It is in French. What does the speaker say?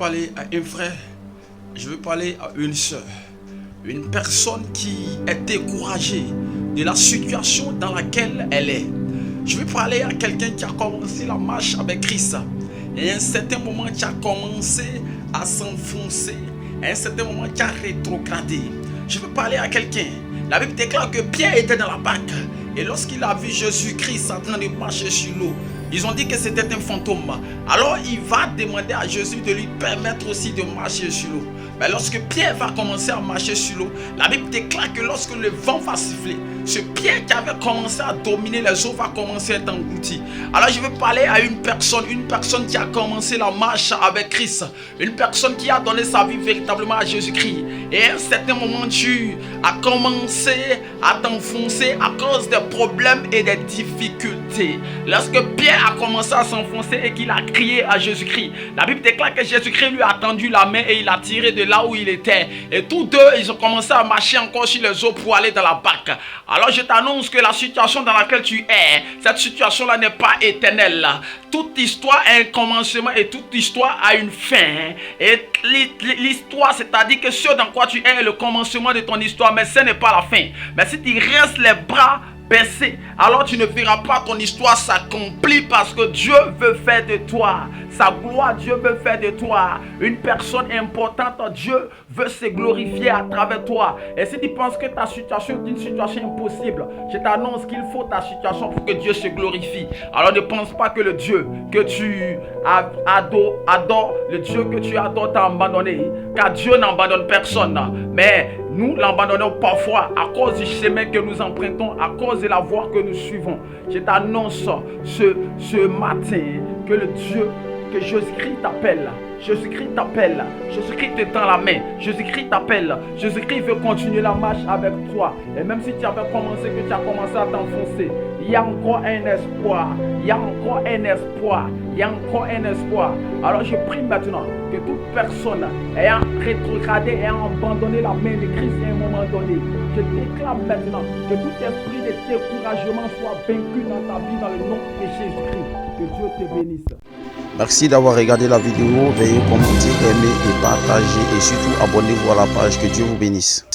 parler à un frère, je veux parler à une soeur, une personne qui est découragée de la situation dans laquelle elle est. Je veux parler à quelqu'un qui a commencé la marche avec Christ et à un certain moment qui a commencé à s'enfoncer, à un certain moment qui a rétrogradé. Je veux parler à quelqu'un. La Bible déclare que Pierre était dans la barque et lorsqu'il a vu Jésus-Christ en train de marcher sur l'eau, ils ont dit que c'était un fantôme. Alors il va demander à Jésus de lui permettre aussi de marcher sur l'eau. Mais lorsque Pierre va commencer à marcher sur l'eau, la Bible déclare que lorsque le vent va siffler, ce Pierre qui avait commencé à dominer les eaux va commencer à être englouti. Alors je veux parler à une personne qui a commencé la marche avec Christ, une personne qui a donné sa vie véritablement à Jésus-Christ. Et à un certain moment, tu as commencé à t'enfoncer à cause des problèmes et des difficultés. Lorsque Pierre a commencé à s'enfoncer et qu'il a crié à Jésus-Christ, la Bible déclare que Jésus-Christ lui a tendu la main et il a tiré de là où il était. Et tous deux, ils ont commencé à marcher encore sur les eaux pour aller dans la barque. Alors je t'annonce que la situation dans laquelle tu es, cette situation-là n'est pas éternelle. Toute histoire a un commencement et toute histoire a une fin. Et l'histoire, c'est-à-dire que ce dans quoi tu es est le commencement de ton histoire, mais ce n'est pas la fin. Mais si tu restes les bras baissés, alors tu ne verras pas ton histoire s'accomplir parce que Dieu veut faire de toi sa gloire. Dieu veut faire de toi une personne importante. Dieu veut se glorifier à travers toi. Et si tu penses que ta situation est une situation impossible, je t'annonce qu'il faut ta situation pour que Dieu se glorifie. Alors ne pense pas que le Dieu que tu adores, le Dieu que tu adores t'a abandonné, car Dieu n'abandonne personne. Mais nous l'abandonnons parfois à cause du chemin que nous empruntons, à cause de la voie que nous suivons. Je t'annonce ce matin que le Dieu, que Jésus-Christ t'appelle. Jésus-Christ t'appelle. Jésus-Christ te tend la main. Jésus-Christ t'appelle. Jésus-Christ veut continuer la marche avec toi. Et même si tu avais commencé, que tu as commencé à t'enfoncer, il y a encore un espoir. Il y a encore un espoir. Il y a encore un espoir. Alors je prie maintenant que toute personne ayant rétrogradé, ayant abandonné la main de Christ à un moment donné, je déclare maintenant que tout esprit de découragement soit vaincu dans ta vie dans le nom de Jésus-Christ. Que Dieu te bénisse. Merci d'avoir regardé la vidéo. Veuillez commenter, aimer et partager et surtout abonnez-vous à la page. Que Dieu vous bénisse.